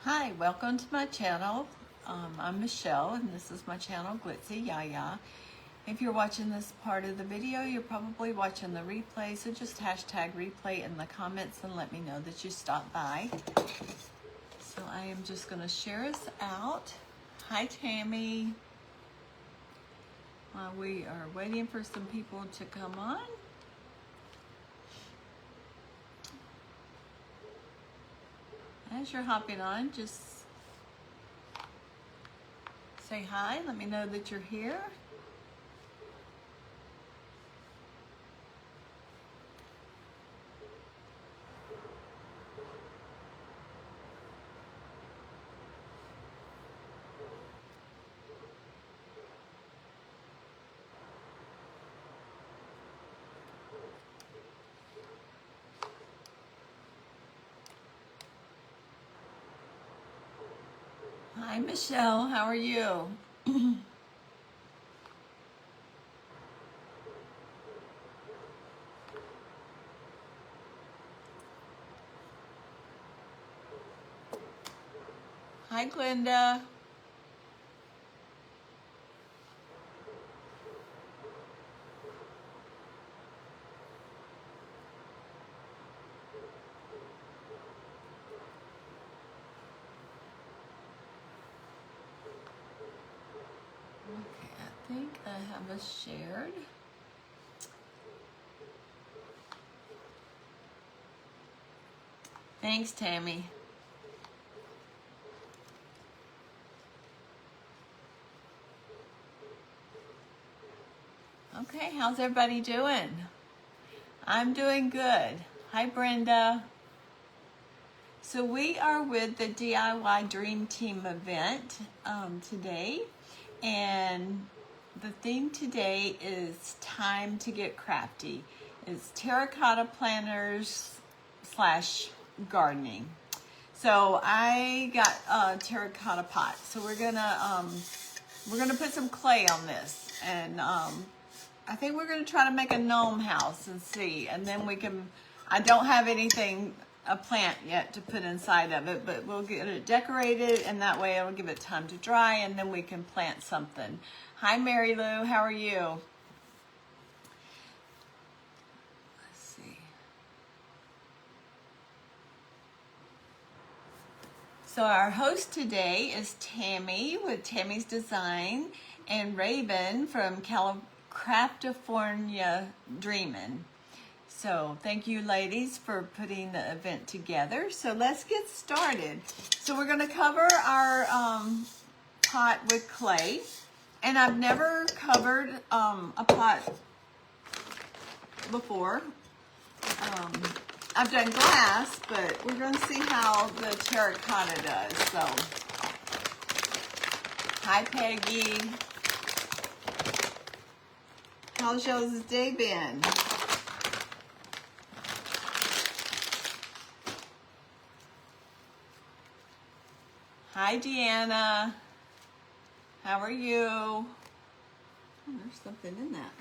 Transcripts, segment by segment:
Hi, welcome to my channel. I'm Michelle and this is my channel, Glitzy Yaya. If you're watching this part of the video, you're probably watching the replay, so just hashtag replay in the comments and let me know that you stopped by. So I am just going to share us out. Hi, Tammy. While we are waiting for some people to come on. As you're hopping on, just say hi. Let me know that you're here. Hi, Michelle. How are you? Hi, Glenda. Okay, I think I have us shared. Thanks, Tammy. Okay, how's everybody doing? I'm doing good. Hi, Brenda. So we are with the DIY Dream Team event today, and the theme today is time to get crafty. It's terracotta planters / gardening. So I got a terracotta pot. So we're gonna put some clay on this, and I think we're gonna try to make a gnome house and see, and then we can. I don't have anything, a plant yet to put inside of it, but we'll get it decorated, and that way it'll give it time to dry, and then we can plant something. Hi, Mary Lou. How are you? Let's see. So our host today is Tammy with Tammy's Design and Raven from Craftifornia Dreamin'. So thank you ladies for putting the event together. So let's get started. So we're gonna cover our pot with clay. And I've never covered a pot before. I've done glass, but we're gonna see how the terracotta does. So, hi Peggy. How's y'all's day been? Hi Deanna. How are you? Oh, there's something in that.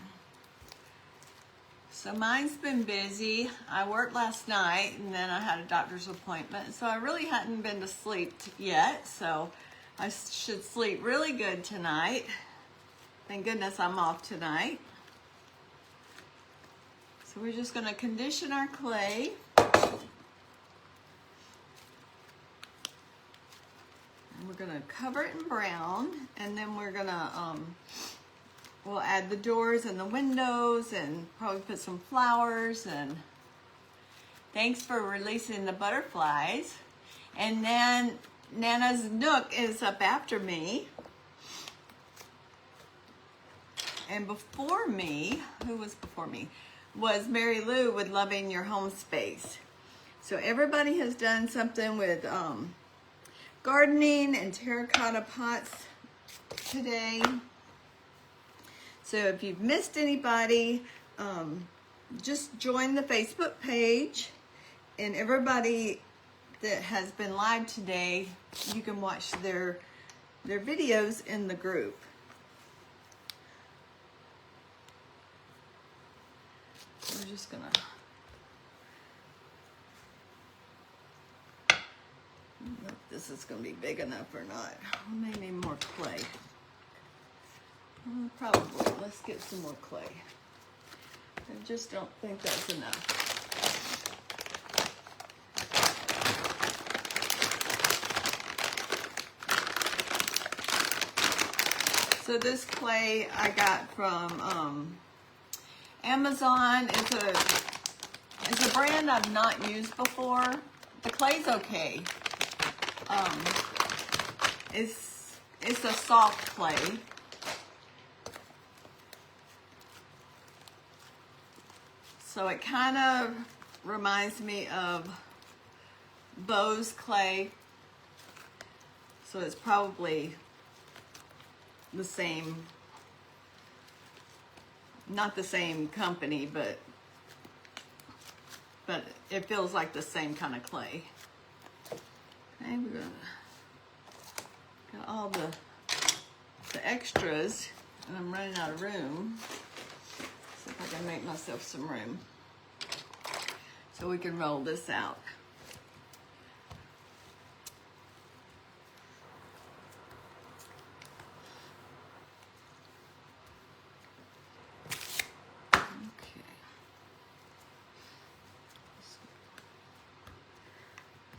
So mine's been busy. I worked last night and then I had a doctor's appointment. So I really hadn't been to sleep yet. So I should sleep really good tonight. Thank goodness I'm off tonight. So we're just gonna condition our clay. And we're gonna cover it in brown, and then we're gonna, we'll add the doors and the windows and probably put some flowers. And thanks for releasing the butterflies. And then Nana's Nook is up after me. And before me, who was before me? Was Mary Lou with Loving Your Home Space. So everybody has done something with gardening and terracotta pots today. So if you've missed anybody, just join the Facebook page, and everybody that has been live today, you can watch their videos in the group. We're just gonna don't know if this is going to be big enough or not. We may need more clay. Probably. Let's get some more clay. I just don't think that's enough. So this clay I got from Amazon. It's a brand I've not used before. The clay's okay. It's a soft clay. So it kind of reminds me of Bose clay. So it's probably the same, not the same company, but it feels like the same kind of clay. Okay, we're gonna got all the extras, and I'm running out of room. See if I can make myself some room so we can roll this out.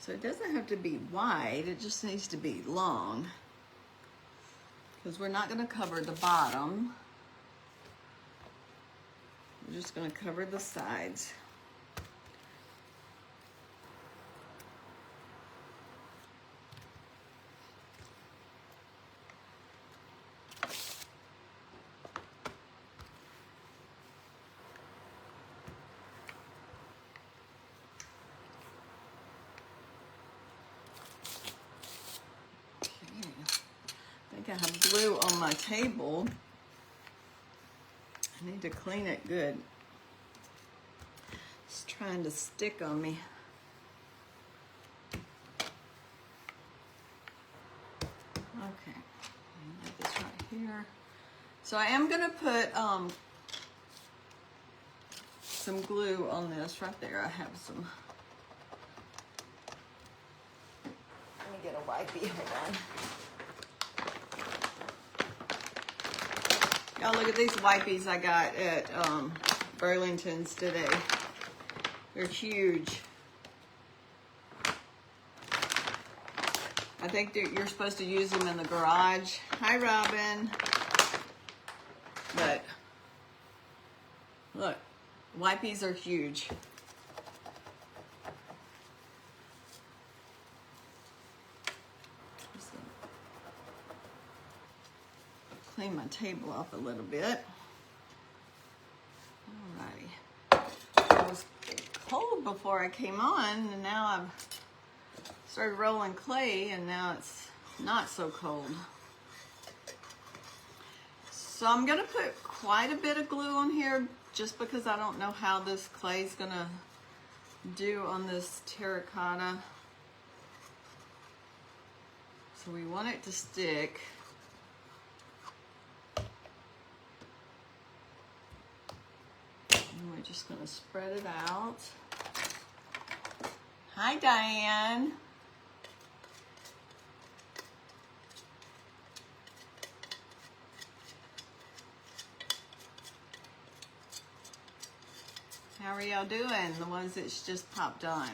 So it doesn't have to be wide, it just needs to be long, because we're not going to cover the bottom. We're just going to cover the sides. I have glue on my table. I need to clean it good. It's trying to stick on me. Okay, put this right here. So I am gonna put some glue on this right there. I have some. Let me get a wipey. Hold on. Y'all look at these wipies I got at Burlington's today. They're huge. I think you're supposed to use them in the garage. Hi, Robin. But look, wipies are huge. Clean my table off a little bit. Alrighty. It was cold before I came on, and now I've started rolling clay, and now it's not so cold. So I'm gonna put quite a bit of glue on here just because I don't know how this clay is gonna do on this terracotta. So we want it to stick. We're just going to spread it out. Hi, Diane. How are y'all doing? The ones that's just popped on.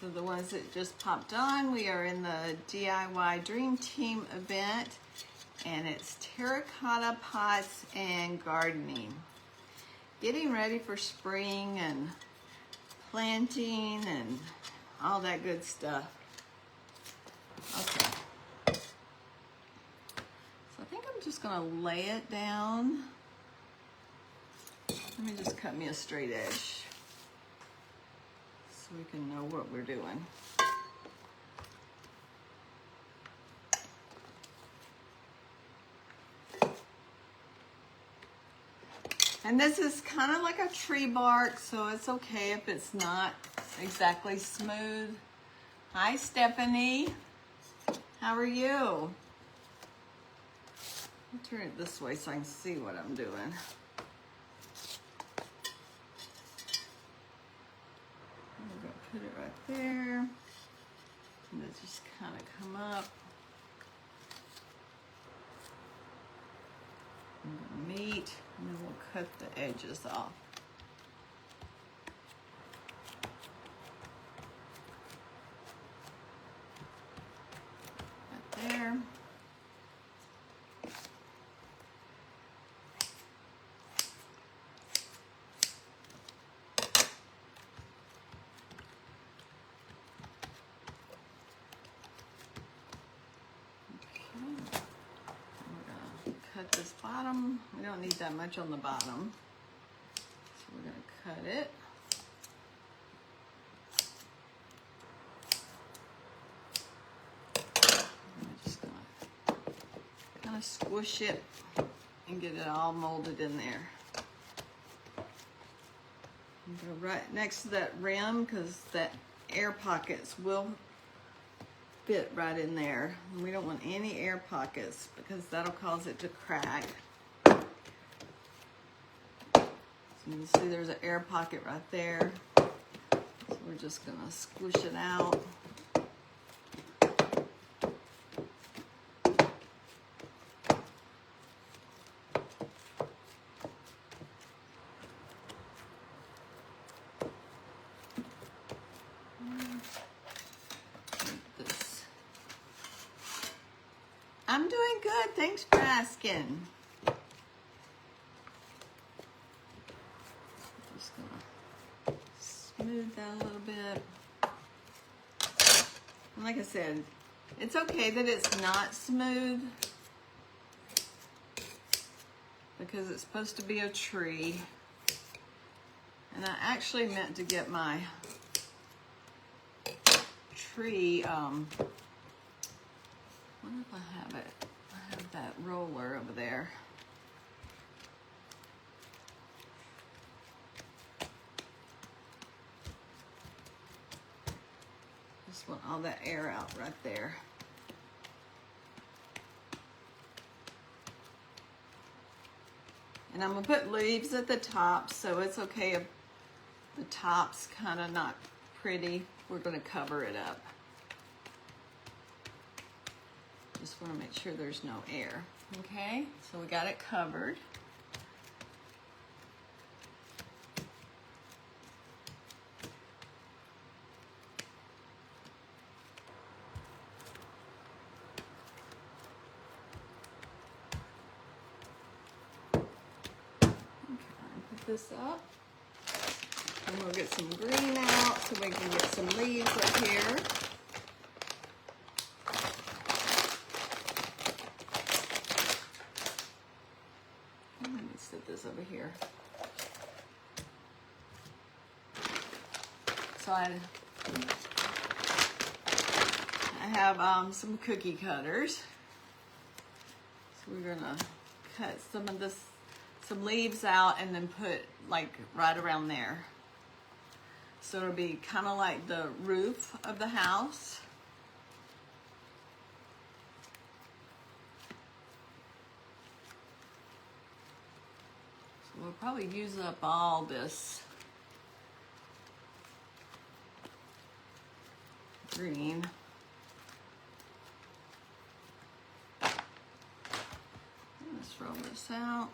So the ones that just popped on, we are in the DIY Dream Team event. And it's terracotta pots and gardening. Getting ready for spring and planting and all that good stuff. Okay. So I think I'm just gonna lay it down. Let me just cut me a straight edge so we can know what we're doing. And this is kind of like a tree bark, so it's okay if it's not exactly smooth. Hi, Stephanie. How are you? I'll turn it this way so I can see what I'm doing. I'm gonna put it right there. And it just kind of come up. I'm gonna meet, and then we'll cut the edges off. Right there. Cut this bottom. We don't need that much on the bottom. So we're going to cut it. I'm just going to kind of squish it and get it all molded in there. Go right next to that rim because that air pockets will fit right in there. And we don't want any air pockets because that'll cause it to crack. So you can see there's an air pocket right there. So we're just gonna squish it out. I'm doing good, thanks for asking. Just gonna smooth that a little bit. And like I said, it's okay that it's not smooth because it's supposed to be a tree. And I actually meant to get my tree, what if I have it? I have that roller over there. Just want all that air out right there. And I'm gonna put leaves at the top, so it's okay if the top's kind of not pretty. We're gonna cover it up. Just want to make sure there's no air. Okay, so we got it covered. Okay, put this up. And we'll get some green out so we can get some leaves up here. This over here. So I have some cookie cutters. So we're gonna cut some leaves out and then put like right around there. So it'll be kind of like the roof of the house. We'll probably use up all this green. Let's roll this out.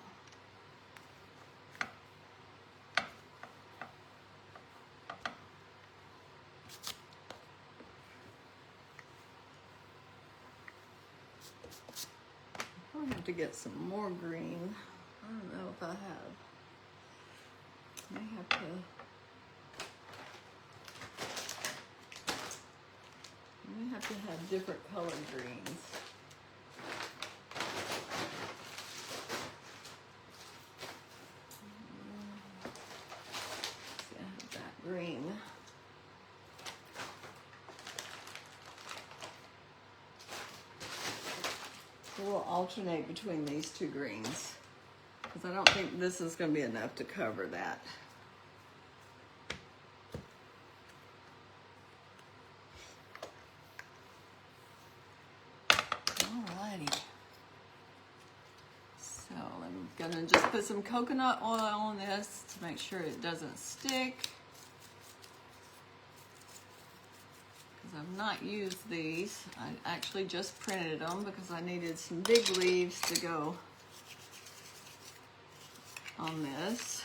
Probably have to get some more green. I don't know if I have. I have to. We have to have different colored greens. See, I have that green. So we'll alternate between these two greens because I don't think this is going to be enough to cover that. Gonna just put some coconut oil on this to make sure it doesn't stick. I've not used these. I actually just printed them because I needed some big leaves to go on this.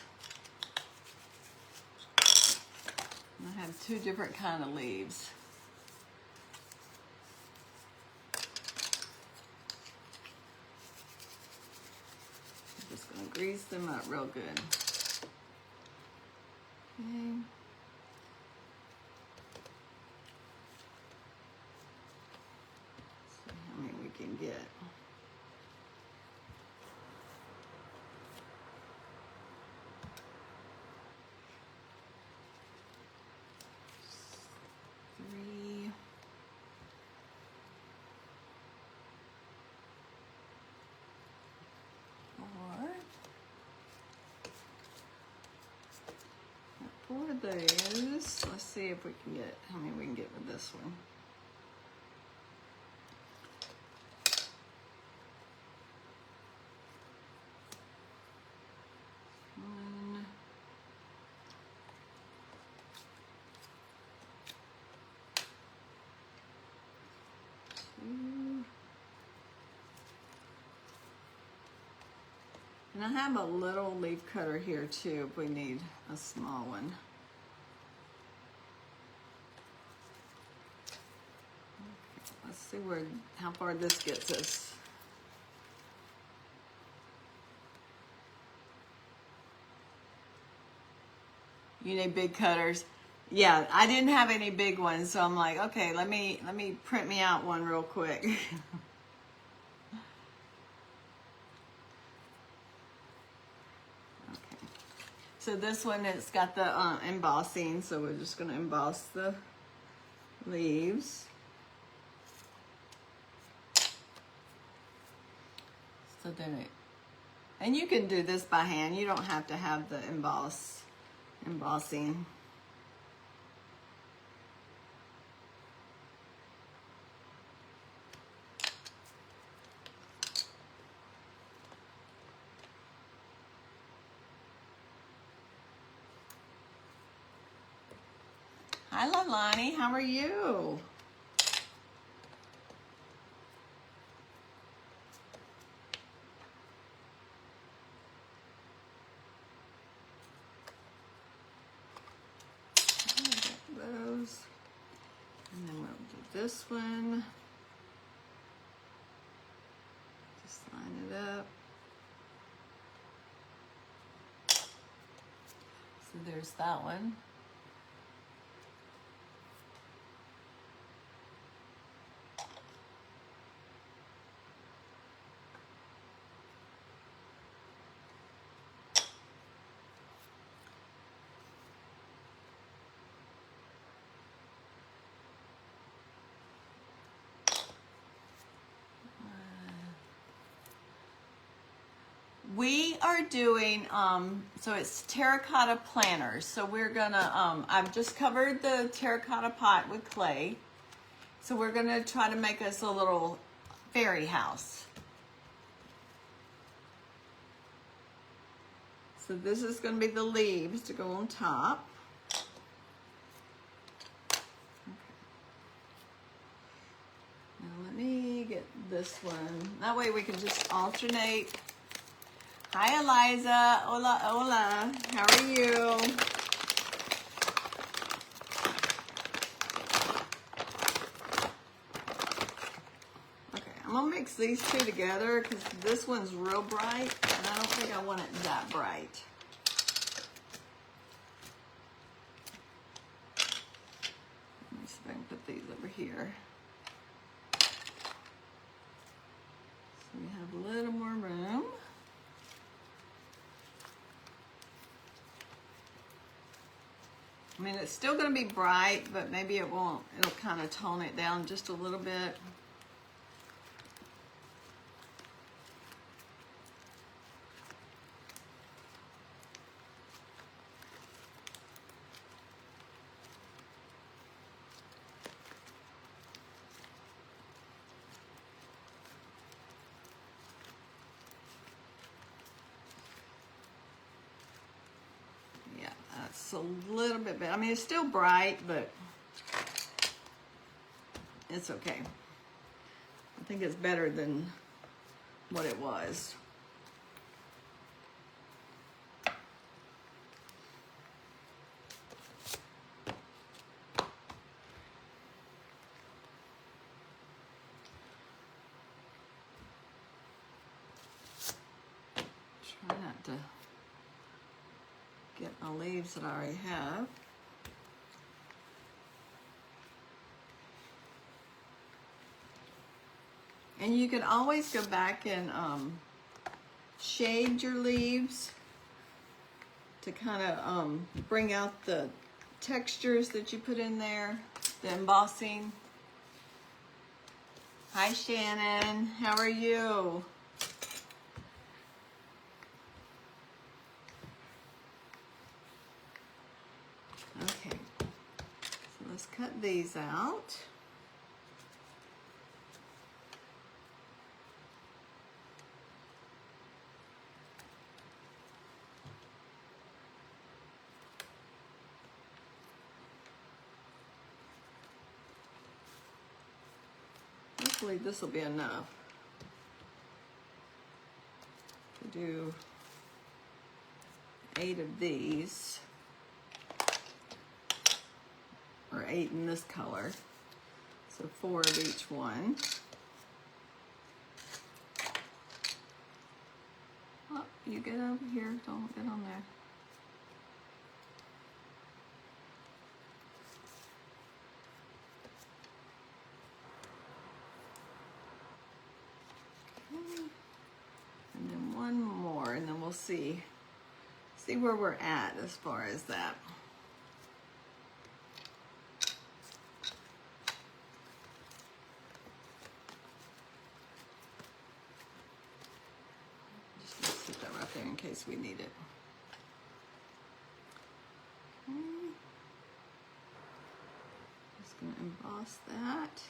And I have two different kind of leaves. I'm just going to grease them up real good. Okay. See how many we can get. Three. Four of those. Let's see if we can get how many we can get with this one. One. Two. And I have a little leaf cutter here too if we need a small one. Okay, let's see how far this gets us. You need big cutters. Yeah, I didn't have any big ones, so I'm like, okay, let me print me out one real quick. So this one, it's got the embossing, so we're just going to emboss the leaves. So then and you can do this by hand. You don't have to have the embossing. Hi, Lalani. How are you? Those. And then we'll do this one. Just line it up. So there's that one. We are doing, so it's terracotta planters. So we're gonna, I've just covered the terracotta pot with clay. So we're gonna try to make us a little fairy house. So this is gonna be the leaves to go on top. Now let me get this one. That way we can just alternate. Hi, Eliza. Hola, hola. How are you? Okay, I'm gonna mix these two together because this one's real bright, and I don't think I want it that bright. Let me see if I can put these over here. So we have a little more room. I mean, it's still going to be bright, but maybe it won't. It'll kind of tone it down just a little bit. A little bit better. I mean, it's still bright, but it's okay. I think it's better than what it was. Try not to get my leaves that I already have. And you can always go back and shade your leaves to kind of bring out the textures that you put in there, the embossing. Hi Shannon, how are you? Okay, so let's cut these out. Hopefully this will be enough to do 8 of these, or 8 in this color, so 4 of each one. Oh, you get over here, don't get on there. And then one more, and then we'll see where we're at as far as that. Just gonna sit that right there in case we need it. Okay. Just gonna emboss that.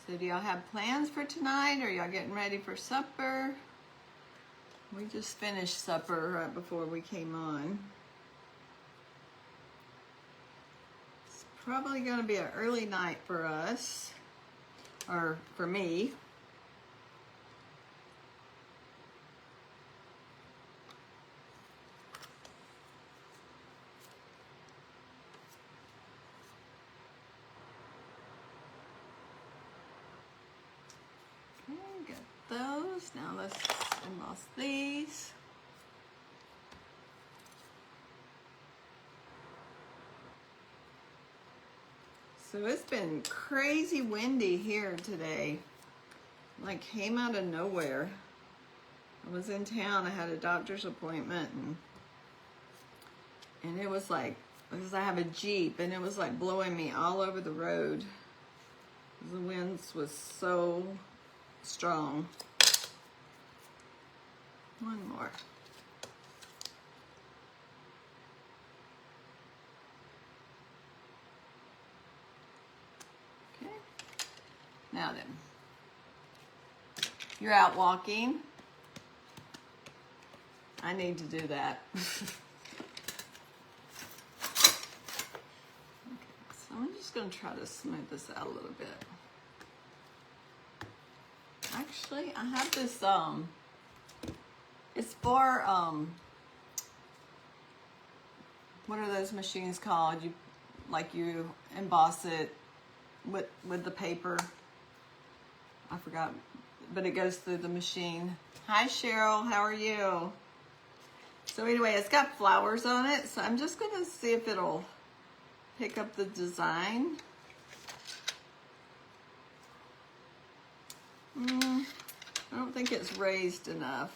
So do y'all have plans for tonight, or y'all getting ready for supper? We just finished supper right before we came on. It's probably gonna be an early night for us, or for me. Okay, got those. Now let's emboss these. So it's been crazy windy here today. Like came out of nowhere. I was in town, I had a doctor's appointment, and it was like, because I have a Jeep, and it was like blowing me all over the road. The winds was so strong. One more. Okay. Now then, you're out walking. I need to do that. Okay, so I'm just going to try to smooth this out a little bit. Actually, I have this, it's for, what are those machines called? You emboss it with the paper. I forgot, but it goes through the machine. Hi Cheryl, how are you? So anyway, it's got flowers on it, so I'm just gonna see if it'll pick up the design. I don't think it's raised enough.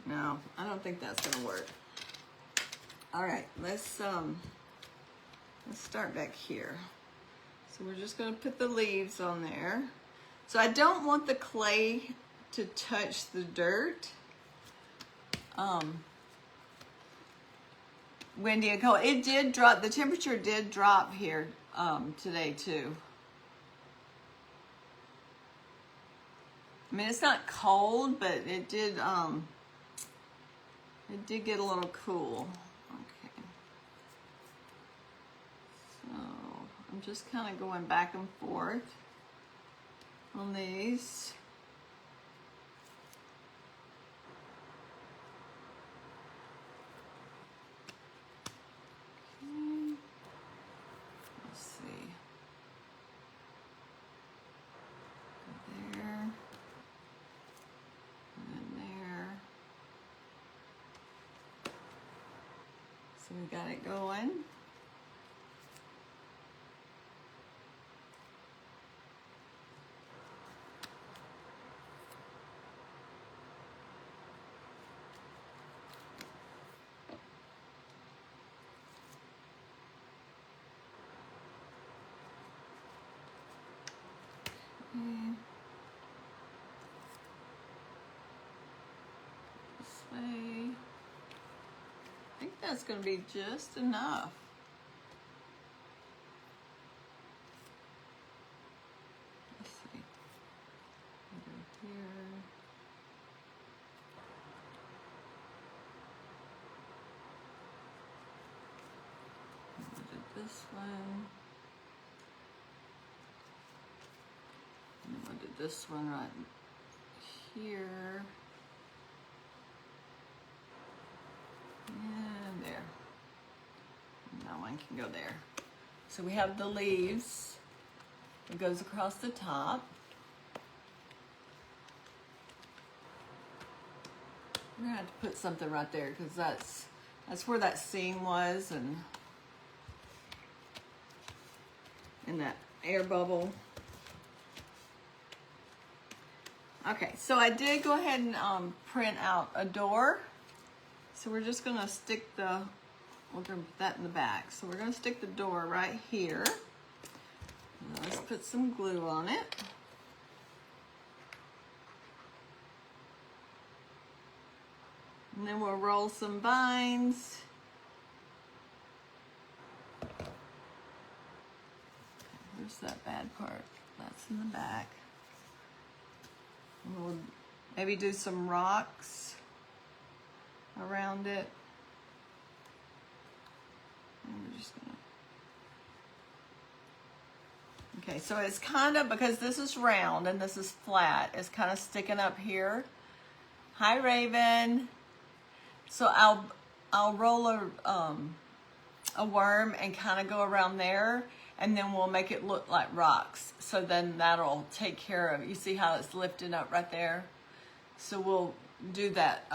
No, I don't think that's gonna work. All right, let's start back here. So we're just gonna put the leaves on there. So I don't want the clay to touch the dirt. Windy and cold. It did drop, the temperature did drop here today too. I mean, it's not cold, but it did get a little cool. Okay. So I'm just kind of going back and forth on these. Okay. Let's see. There. And there. So we got it going. This way. I think that's going to be just enough. Let's see. Over here. We'll do this one. And then we'll do this one right here. And there. And that one can go there. So we have the leaves. It goes across the top. We're gonna have to put something right there because that's where that seam was and in that air bubble. Okay, so I did go ahead and print out a door. So we're just gonna stick we're gonna put that in the back. So we're gonna stick the door right here. Now let's put some glue on it. And then we'll roll some vines. Where's that bad part? That's in the back. And we'll maybe do some rocks around it. And we're just gonna... Okay, so it's kind of, because this is round and this is flat, it's kind of sticking up here. Hi, Raven. So I'll roll a worm and kind of go around there, and then we'll make it look like rocks. So then that'll take care of, you see how it's lifting up right there? So we'll do that,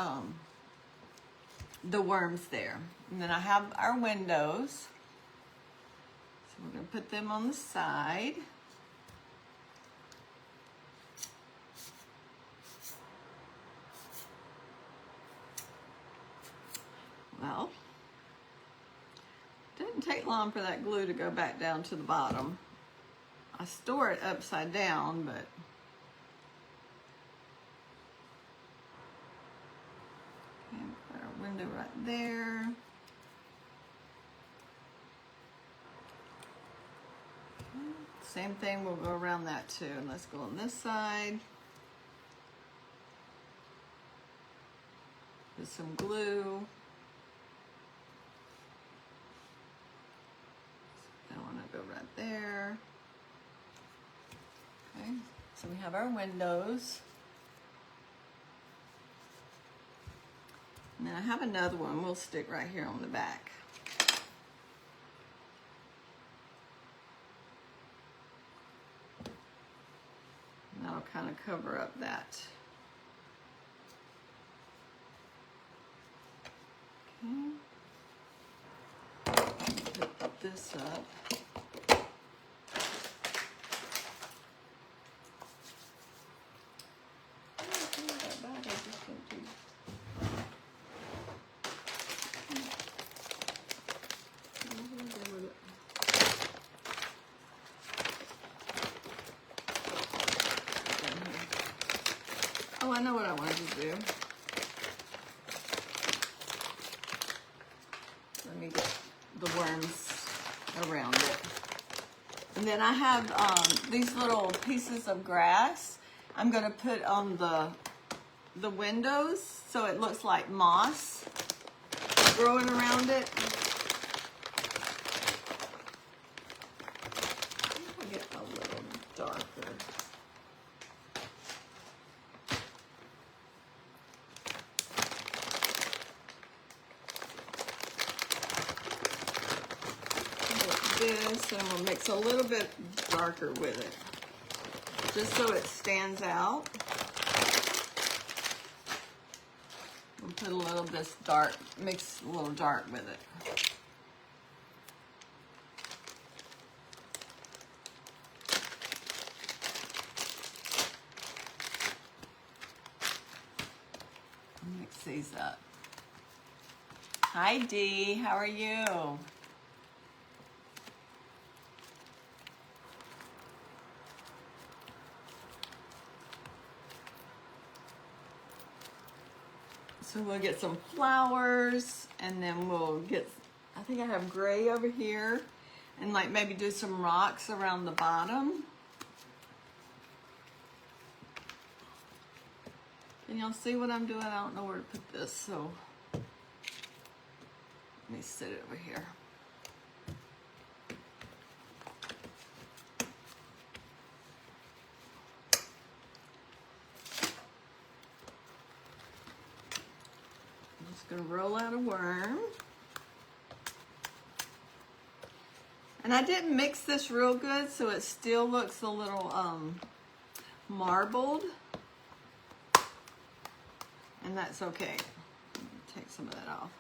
the worms there. And then I have our windows. So we're gonna put them on the side. Well, didn't take long for that glue to go back down to the bottom. I store it upside down, but okay, put our window right there. Same thing, we'll go around that too. And let's go on this side. Put some glue. I want to go right there. Okay, so we have our windows. And then I have another one we'll stick right here on the back. And that'll kind of cover up that. Okay. Put this up. Oh, I know what I wanted to do. Let me get the worms around it. And then I have these little pieces of grass, I'm going to put on the windows so it looks like moss growing around it. I'll get a little darker. Like this, and we'll mix a little bit darker with it, just so it stands out. We'll put a little bit dark, mix a little dark with it. Mix these up. Hi Dee, how are you? So we'll get some flowers, and then we'll get, I think I have gray over here, and like maybe do some rocks around the bottom. Can y'all see what I'm doing? I don't know where to put this, so let me sit it over here. Gonna roll out a worm. And I didn't mix this real good, so it still looks a little marbled. And that's okay. Take some of that off.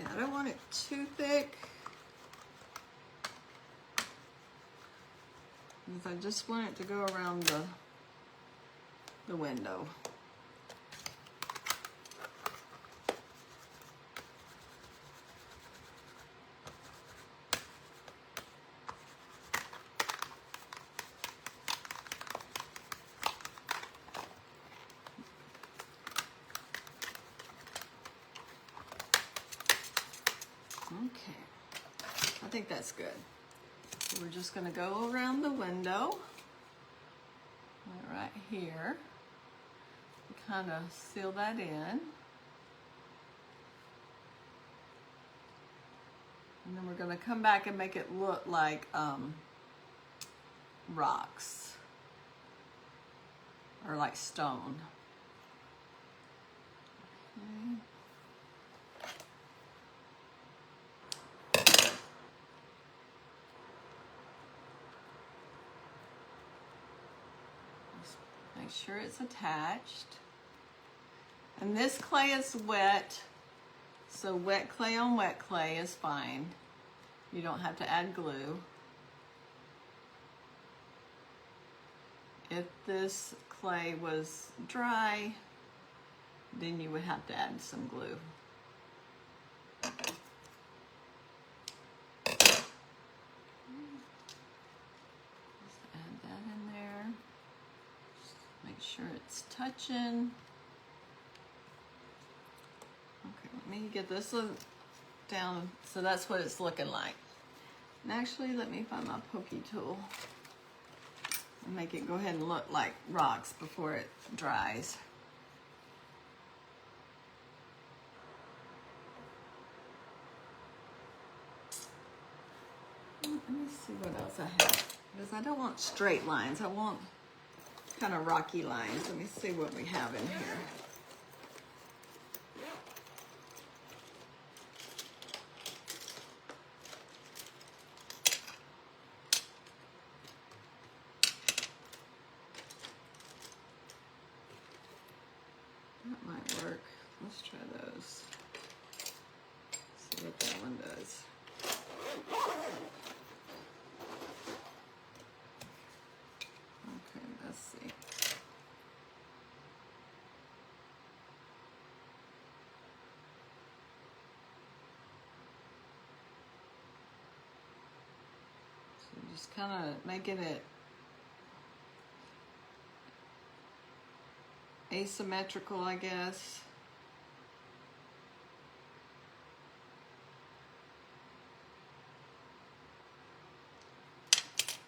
I don't want it too thick, because I just want it to go around the window. Okay, I think that's good. So we're just going to go around the window, right here, kind of seal that in. And then we're going to come back and make it look like rocks, or like stone. Okay. Make sure it's attached. And this clay is wet, so wet clay on wet clay is fine. You don't have to add glue. If this clay was dry, then you would have to add some glue. Sure it's touching. Okay, let me get this down. So that's what it's looking like. And actually, let me find my pokey tool and make it go ahead and look like rocks before it dries. Let me see what else I have, because I don't want straight lines. I want kind of rocky lines. Let me see what we have in here. That might work. Let's try those. See what that one does. Okay, let's see. Just kind of making it asymmetrical, I guess.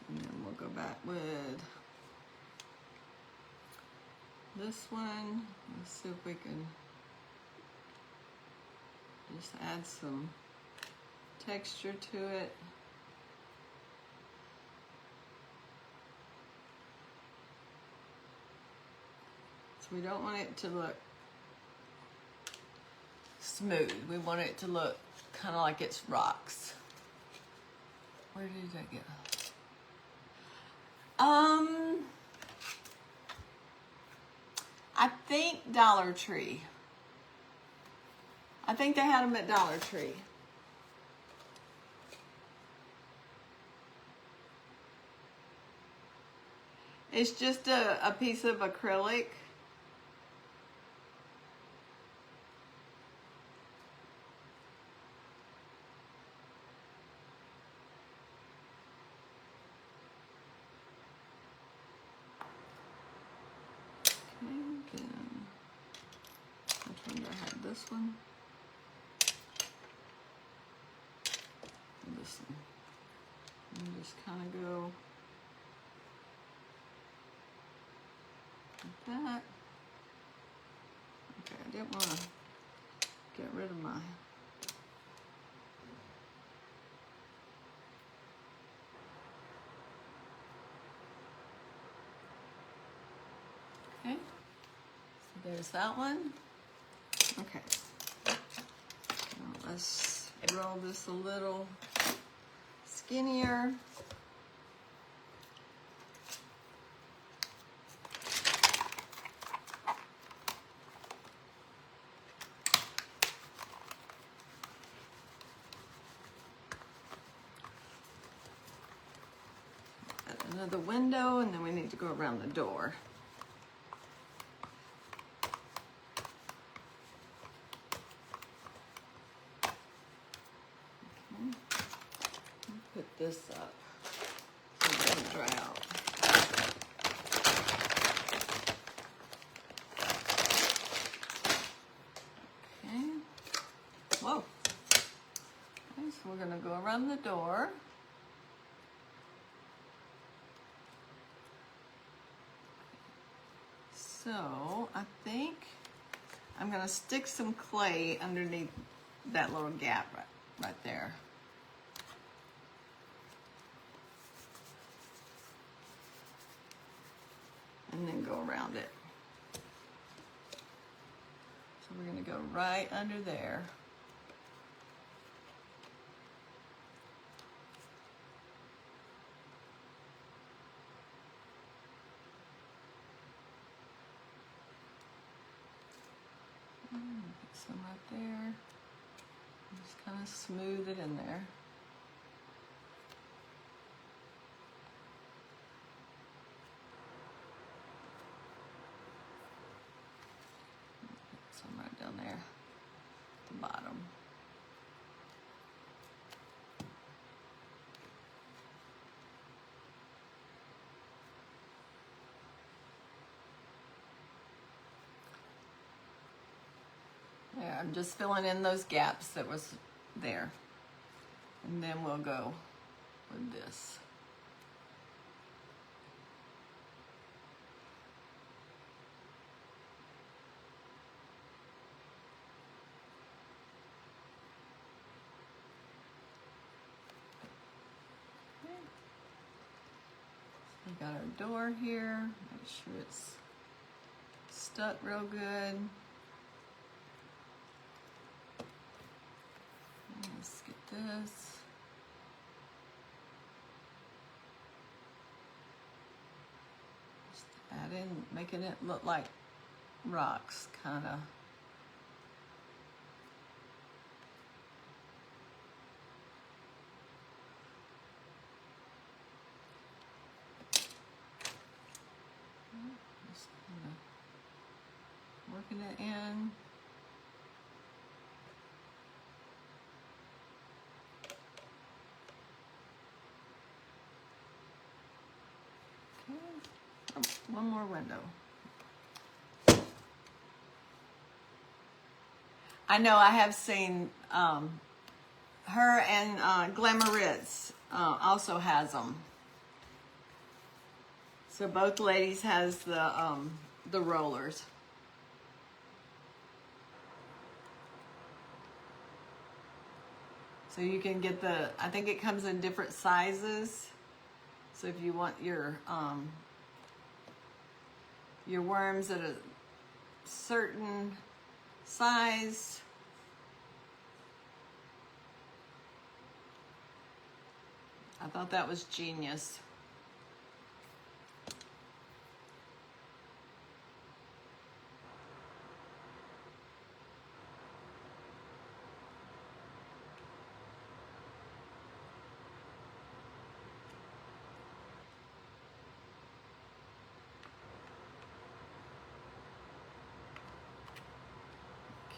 And then we'll go back with this one. Let's see if we can just add some texture to it. So we don't want it to look smooth. We want it to look kind of like it's rocks. Where did that go? I think Dollar Tree. I think they had them at Dollar Tree. It's just a piece of acrylic. This one. And this one. And just kind of go like that. Okay, I didn't want to get rid of my okay. So there's that one. Okay. Now let's roll this a little skinnier. Add another window, and then we need to go around the door. Put this up so it doesn't dry out. Okay. Whoa. Okay, so we're going to go around the door. So I think I'm going to stick some clay underneath that little gap right there. And then go around it. So we're going to go right under there. Put some right there. Just kind of smooth it in there. Put some right down there at the bottom. There, I'm just filling in those gaps that was there. And then we'll go with this. Okay. So we got our door here. Make sure it's stuck real good. Let's get this. Just add in, making it look like rocks, kind of. Just kind of working it in. one more window. I know I have seen her and Glamour Ritz also has them. So both ladies has the rollers. So you can get I think it comes in different sizes. So if you want your worms at a certain size, I thought that was genius.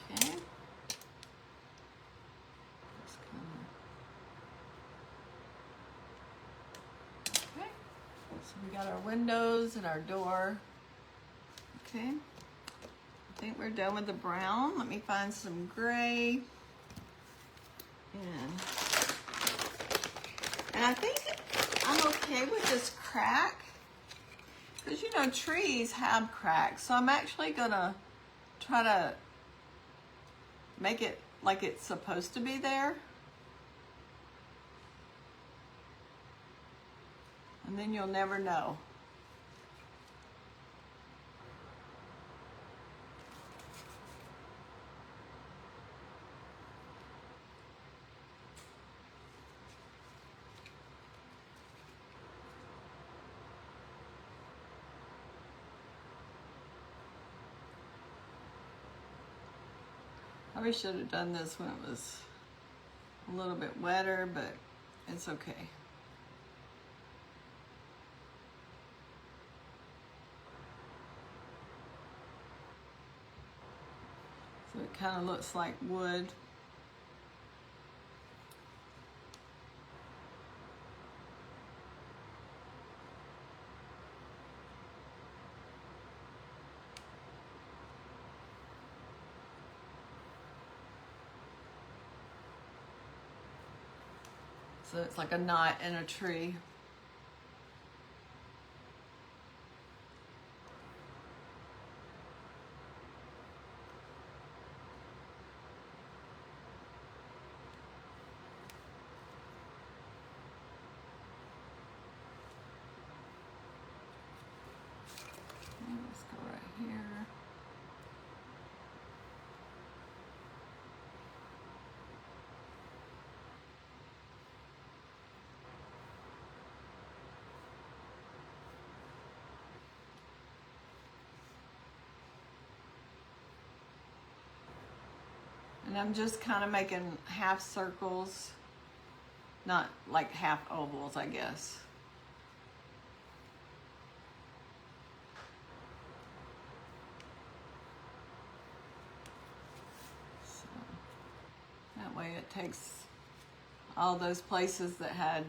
Okay. Okay. So we got our windows and our door. Okay. I think we're done with the brown. Let me find some gray. And I think I'm okay with this crack. Because you know, trees have cracks. So I'm actually gonna try to make it like it's supposed to be there. And then you'll never know. Probably should have done this when it was a little bit wetter, but it's okay. So it kind of looks like wood. So it's like a knot in a tree. Let's go right here. And I'm just kind of making half circles, not like half ovals, I guess. So that way it takes all those places that had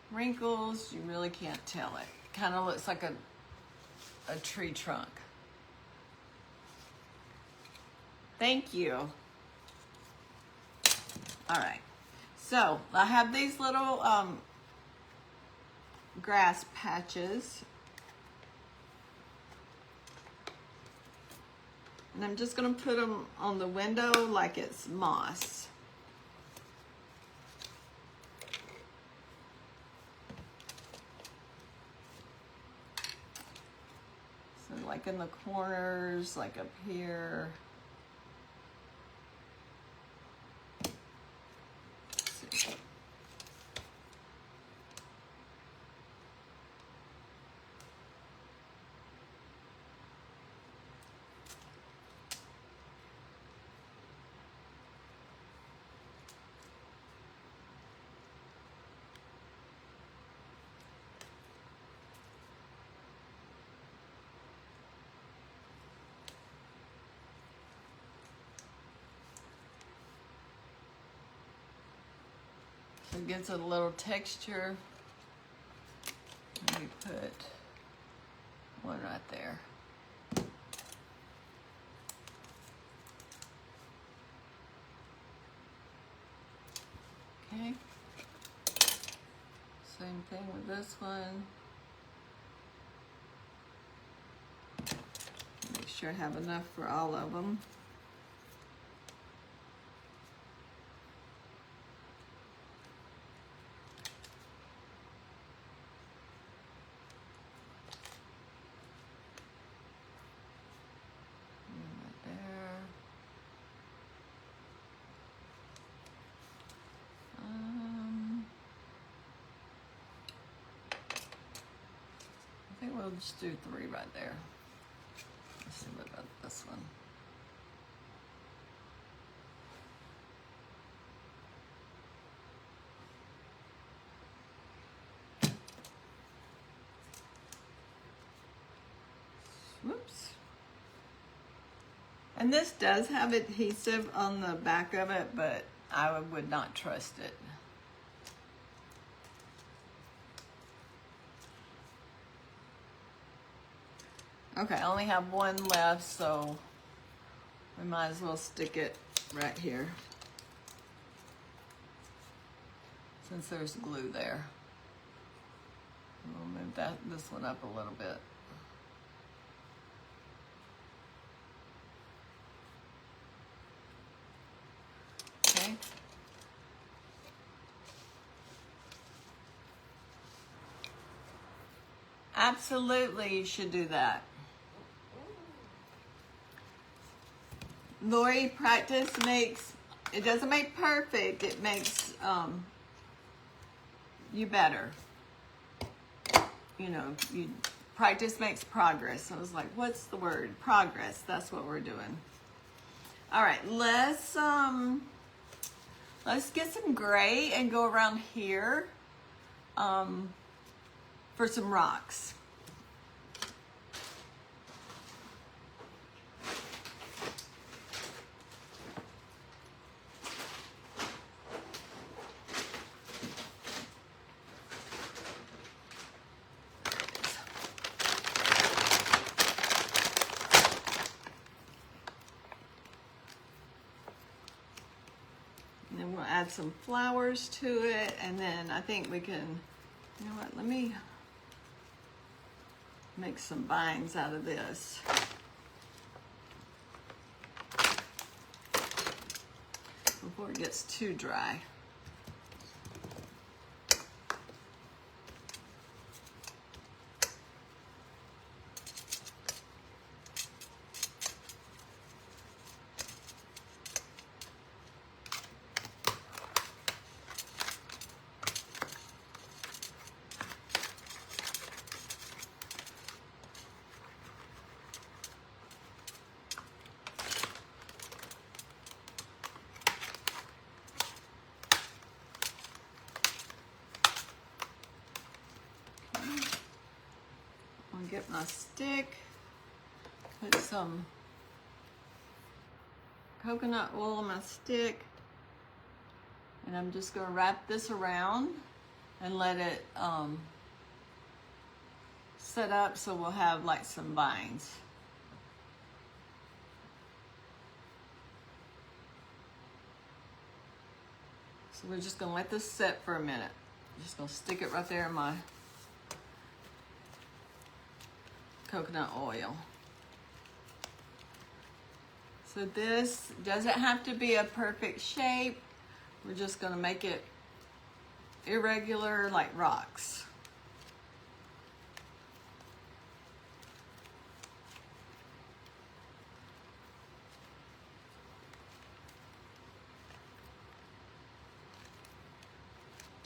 wrinkles, you really can't tell it. Kind of looks like a tree trunk. Thank you. All right, so I have these little grass patches. And I'm just gonna put them on the window like it's moss. So like in the corners, like up here. So it gives it a little texture. Let me put One right there. Okay. Same thing with this one. Make sure I have enough for all of them. I think we'll just do 3 right there. Let's see what about this one. Whoops. And this does have adhesive on the back of it, but I would not trust it. Okay, I only have one left, so we might as well stick it right here, since there's glue there. We'll move this one up a little bit. Okay. Absolutely, you should do that. Lori, practice it doesn't make perfect, it makes you better. You know, practice makes progress. I was like, what's the word? Progress, that's what we're doing. All right, let's get some gray and go around here for some rocks. And then we'll add some flowers to it, and then I think we can, you know what, let me make some vines out of this. Before it gets too dry. Get my stick, put some coconut oil on my stick, and I'm just going to wrap this around and let it set up so we'll have like some vines. So we're just going to let this set for a minute. I'm just going to stick it right there in my coconut oil. So this doesn't have to be a perfect shape. We're just going to make it irregular like rocks.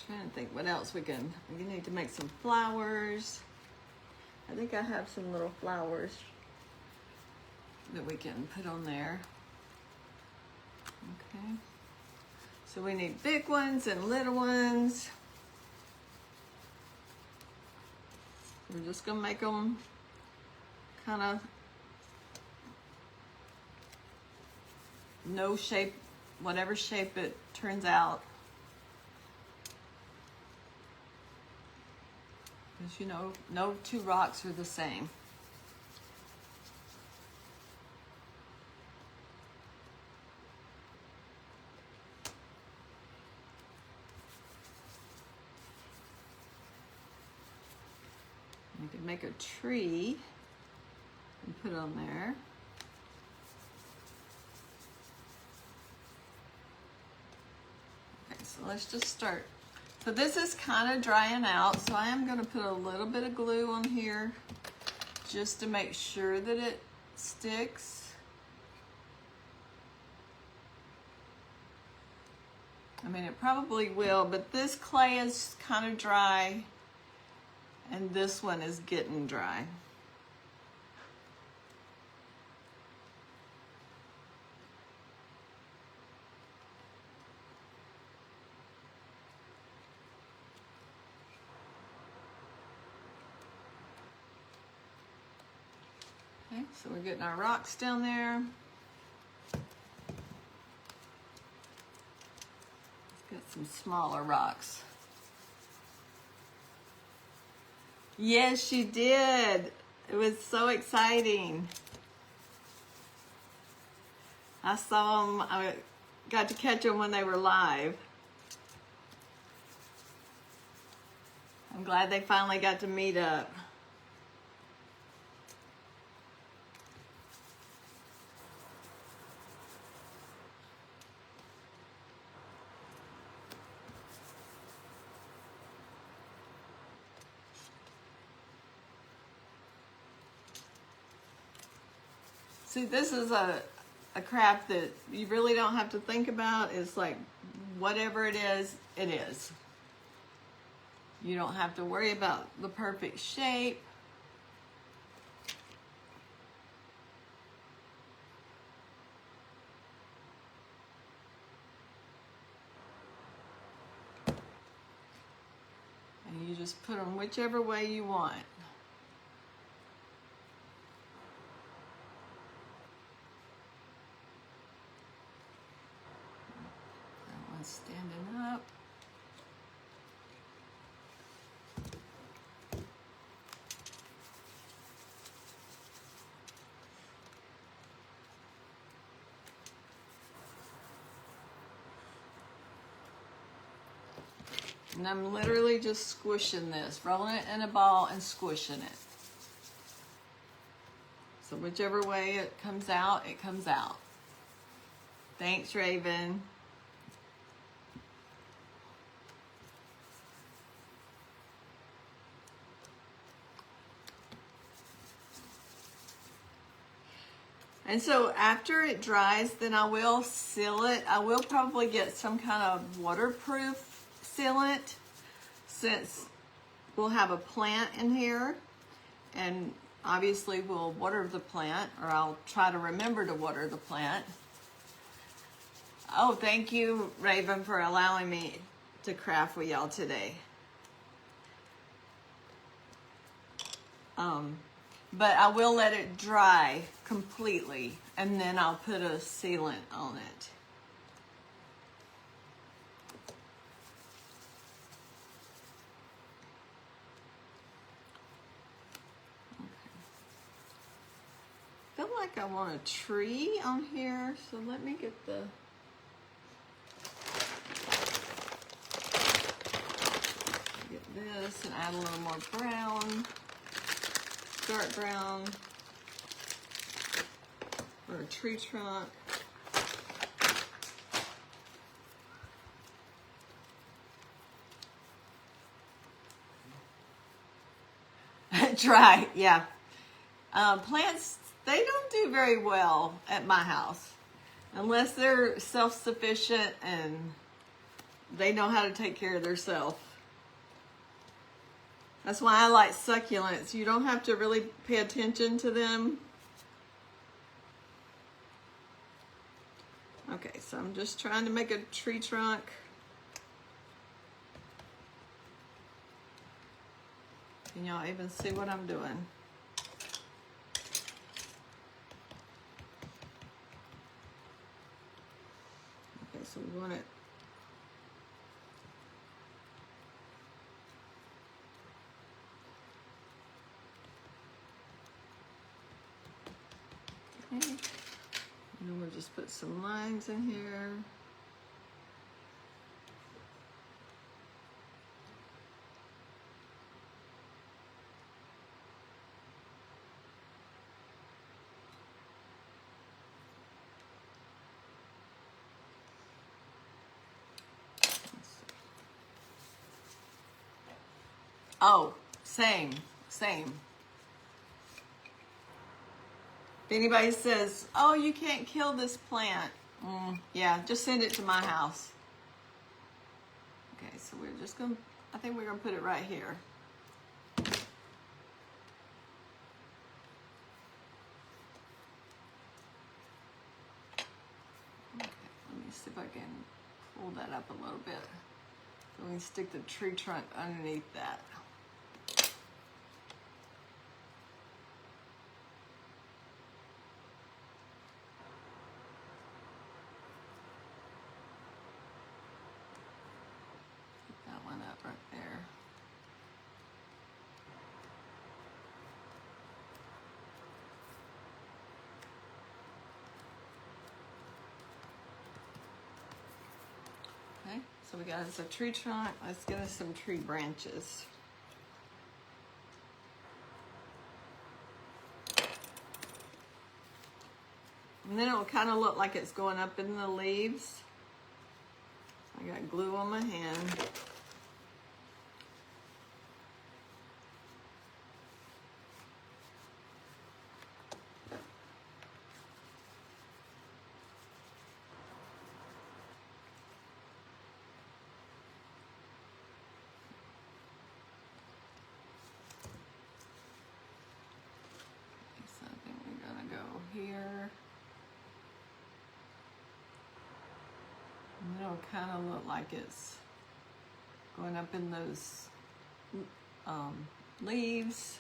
Trying to think what else we need to make some flowers. I think I have some little flowers that we can put on there. Okay. So we need big ones and little ones. We're just gonna make them kind of no shape, whatever shape it turns out. Because you know, no two rocks are the same. make a tree and put on there. Okay, so let's just start. So this is kind of drying out, so I am going to put a little bit of glue on here just to make sure that it sticks. I mean, it probably will, but this clay is kind of dry and this one is getting dry. Okay, so we're getting our rocks down there. Let's get some smaller rocks. Yes, she did. It was so exciting. I saw them, I got to catch them when they were live. I'm glad they finally got to meet up. See, this is a craft that you really don't have to think about. It's like whatever it is, it is. You don't have to worry about the perfect shape. And you just put them whichever way you want. Standing up. And I'm literally just squishing this, rolling it in a ball and squishing it. So whichever way it comes out, it comes out. Thanks, Raven. And so after it dries, then I will seal it. I will probably get some kind of waterproof sealant since we'll have a plant in here. And obviously we'll water the plant, or I'll try to remember to water the plant. Oh, thank you, Raven, for allowing me to craft with y'all today. But I will let it dry completely, and then I'll put a sealant on it. Okay. I feel like I want a tree on here, so let me get this and add a little more brown. Dark brown for a tree trunk. Dry, yeah. Plants, they don't do very well at my house unless they're self-sufficient and they know how to take care of themselves. That's why I like succulents. You don't have to really pay attention to them. Okay, so I'm just trying to make a tree trunk. Can y'all even see what I'm doing? Okay, so we want it. Okay. And then we'll just put some lines in here. Oh, same. If anybody says, oh, you can't kill this plant, yeah, just send it to my house. Okay, so we're just gonna, I think we're gonna put it right here. Okay, let me see if I can pull that up a little bit. So we can stick the tree trunk underneath that. That one up right there. Okay, so we got us a tree trunk. Let's get us some tree branches. And then it'll kind of look like it's going up in the leaves. I got glue on my hand. So I think we're gonna go here. And it'll kind of look like it's going up in those leaves.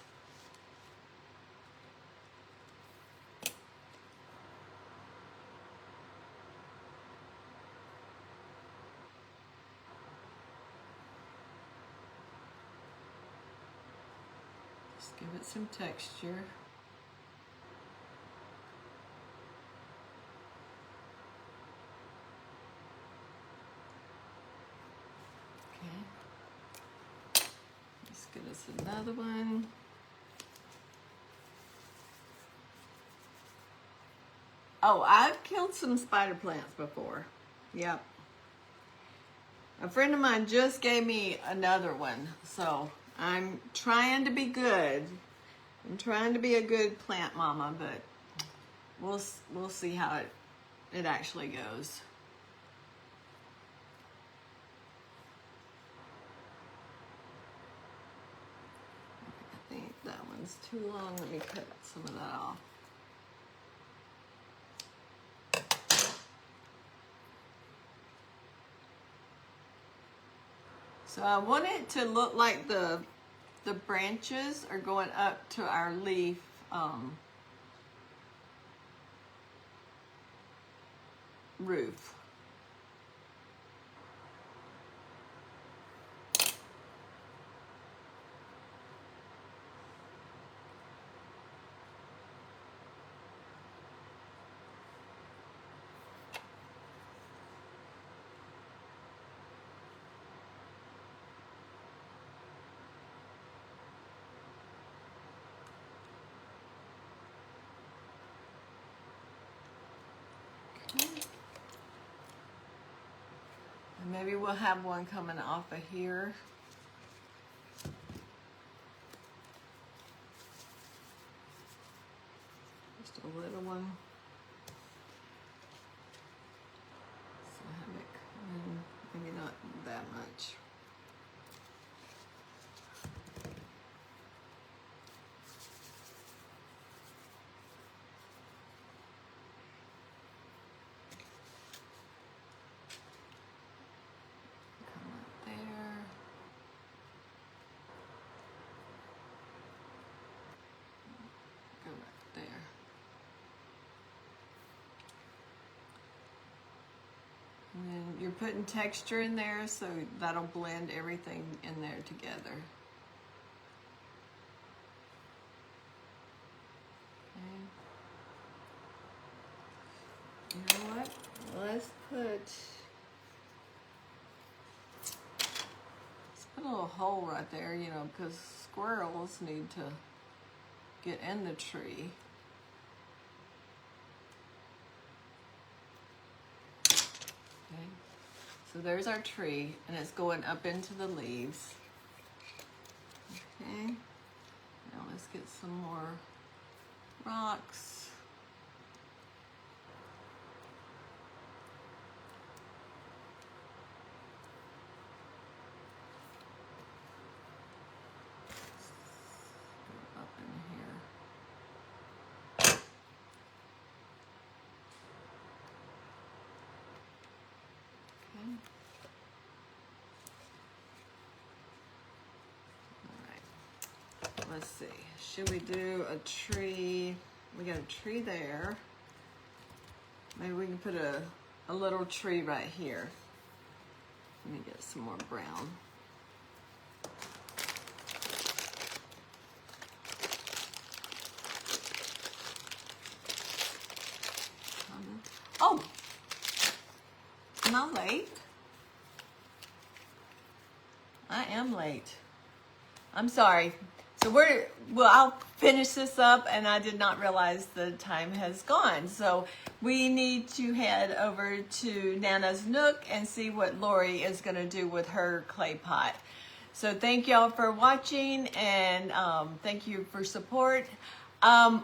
Just give it some texture. Let's get us another one. Oh, I've killed some spider plants before. Yep. A friend of mine just gave me another one, so I'm trying to be good. I'm trying to be a good plant mama, but we'll see how it actually goes. I think that one's too long. Let me cut some of that off. So I want it to look like the branches are going up to our leaf roof. And maybe we'll have one coming off of here. Just a little one. So have it come in, maybe not that much. And then you're putting texture in there, so that'll blend everything in there together. Okay. You know what? Let's put a little hole right there, you know, because squirrels need to get in the tree. Okay, so there's our tree, and it's going up into the leaves. Okay, now let's get some more rocks. Up in here. Okay. Let's see, should we do a tree? We got a tree there. Maybe we can put a little tree right here. Let me get some more brown. Oh, am I late? I am late. I'm sorry. So I'll finish this up, and I did not realize the time has gone. So we need to head over to Nana's Nook and see what Lori is going to do with her clay pot. So thank y'all for watching, and thank you for support.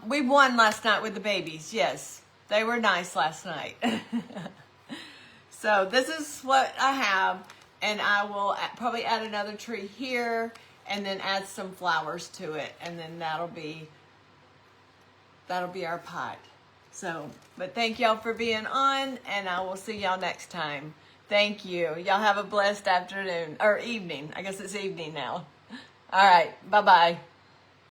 We won last night with the babies. Yes, they were nice last night. So this is what I have, and I will probably add another tree here, and then add some flowers to it, and then that'll be our pot. So, but thank y'all for being on, and I will see y'all next time. Thank you. Y'all have a blessed afternoon, or evening. I guess it's evening now. All right, bye-bye.